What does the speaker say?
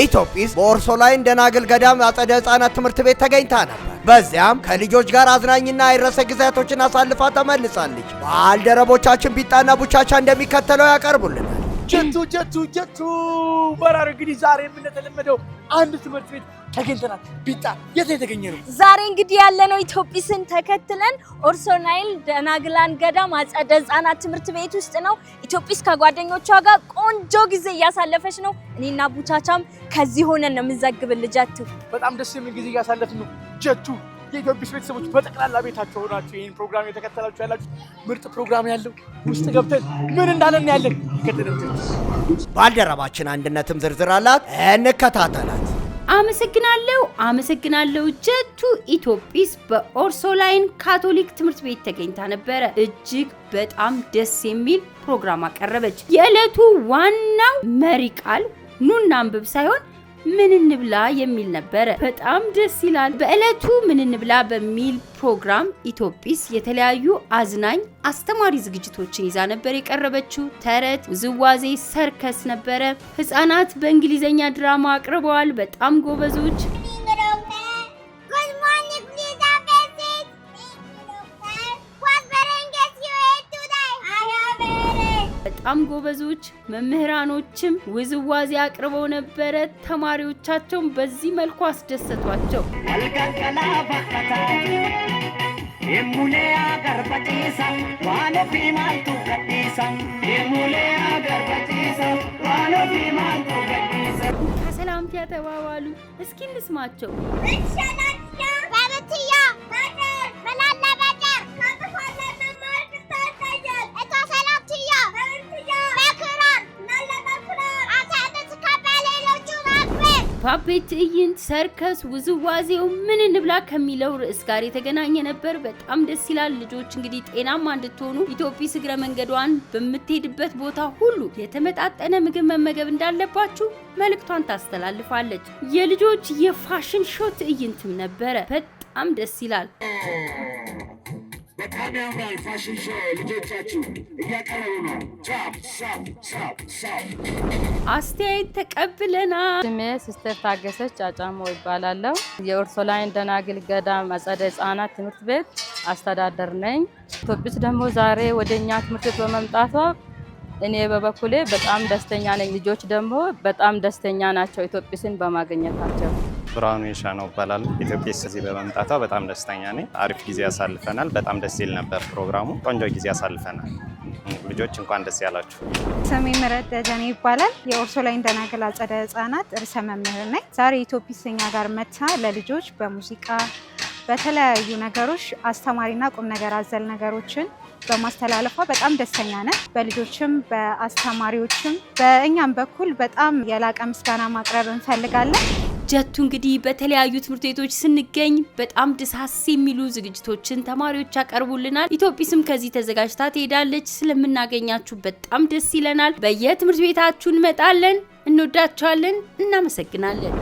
ኢትዮጲስ በኦርሶላይን ደናግል ገዳም አጸደ ሕፃናት ትምህርት ቤት ተገኝታ ነበር። በዚያም ከልጆች ጋር አዝናኝና አይረሴ ጊዜያቶችን አሳልፋ ተመልሳለች። ባልደረቦቻችን ቢጣና ቡቻቻ እንደሚከተለው ያቀርቡልናል። ጀቱ በራር እንግዲህ ዛሬ እንደተለመደው አንድ ትምህርት ቤት ተገኝተናል። ቢጣ የት የተገኘ ነው? ዛሬ እንግዲህ ያለነው ኢትዮጲስን ተከትለን ኦርሶላይን ደናግላን ገዳም አጸደ ሕፃናት ትምህርት ቤት ውስጥ ነው። ኢትዮጲስ ከጓደኞቿ ጋር ቆንጆ ጊዜ እያሳለፈች ነው። እኔና ቡቻቻም ከዚህ ሆነን ነው የምንዘግብልህ። ጀቱ በጣም ደስ የሚል ጊዜ እያሳለፍን ነው። ጀቱ የኢትዮጲስ ቤተሰቦች በጠቅላላ ቤታቸው ሆናችሁ ይህን ፕሮግራም የተከተላችሁ ያላችሁ ምርጥ ፕሮግራም ያለው ውስጥ ገብተን ምን እንዳለን ያለን ባልደረባችን አንድነትም ዝርዝር አላት፣ እንከታተላት። አመሰግናለሁ ጀቱ። ኢትዮጲስ በኦርሶላይን ካቶሊክ ትምህርት ቤት ተገኝታ ነበረ። እጅግ በጣም ደስ የሚል ፕሮግራም አቀረበች። የዕለቱ ዋናው መሪ ቃል ኑና አንብብ ሳይሆን ምን እንብላ የሚል ነበረ። በጣም ደስ ይላል። በእለቱ ምን እንብላ በሚል ፕሮግራም ኢትዮጲስ የተለያዩ አዝናኝ አስተማሪ ዝግጅቶችን ይዛ ነበር የቀረበችው። ተረት፣ ውዝዋዜ፣ ሰርከስ ነበረ። ህፃናት በእንግሊዘኛ ድራማ አቅርበዋል። በጣም ጎበዞች። በጣም ጎበዞች መምህራኖችም ውዝዋዜ አቅርበው ነበረ። ተማሪዎቻቸውን በዚህ መልኩ አስደሰቷቸው። ከሰላምታ ተባባሉ። እስኪ እንስማቸው። ፓፔት፣ ትዕይንት፣ ሰርከስ፣ ውዝዋዜው ምን እንብላ ከሚለው ርዕስ ጋር የተገናኘ ነበር። በጣም ደስ ይላል። ልጆች እንግዲህ ጤናማ እንድትሆኑ ኢትዮጲስ እግረ መንገዷን በምትሄድበት ቦታ ሁሉ የተመጣጠነ ምግብ መመገብ እንዳለባችሁ መልእክቷን ታስተላልፋለች። የልጆች የፋሽን ሾው ትዕይንትም ነበረ። በጣም ደስ ይላል። በጣም ያምራል። ፋሽን ሾው ልጆቻችሁ እያቀረቡ ነው። አስተያየት ተቀብለናል። ስሜ ሲስተር ታገሰች ጫጫሞ ይባላለሁ። የኦርሶላይን ደናግል ገዳም አጸደ ሕፃናት ትምህርት ቤት አስተዳደር ነኝ። ኢትዮጲስ ደግሞ ዛሬ ወደኛ ትምህርት ቤት በመምጣቷ እኔ በበኩሌ በጣም ደስተኛ ነኝ። ልጆች ደግሞ በጣም ደስተኛ ናቸው ኢትዮጲስን በማግኘታቸው። ብርሃኑ የሻነው ይባላል። ኢትዮጲስ እዚህ በመምጣቷ በጣም ደስተኛ ነኝ። አሪፍ ጊዜ ያሳልፈናል። በጣም ደስ ይል ነበር ፕሮግራሙ። ቆንጆ ጊዜ ያሳልፈናል። ልጆች እንኳን ደስ ያላችሁ። ስሜ ምረት ደጀኔ ይባላል። የኦርሶላይን ደናግል አጸደ ሕፃናት ርዕሰ መምህር ነኝ። ዛሬ ኢትዮጲስ እኛ ጋር መጥታ ለልጆች በሙዚቃ በተለያዩ ነገሮች አስተማሪና ቁም ነገር አዘል ነገሮችን በማስተላለፏ በጣም ደስተኛ ነን። በልጆችም በአስተማሪዎችም በእኛም በኩል በጣም የላቀ ምስጋና ማቅረብ እንፈልጋለን። ጀቱ እንግዲህ በተለያዩ ትምህርት ቤቶች ስንገኝ በጣም ደሳስ የሚሉ ዝግጅቶችን ተማሪዎች ያቀርቡልናል። ኢትዮጲስም ከዚህ ተዘጋጅታ ትሄዳለች። ስለምናገኛችሁ በጣም ደስ ይለናል። በየትምህርት ቤታችሁ እንመጣለን። እንወዳችኋለን። እናመሰግናለን።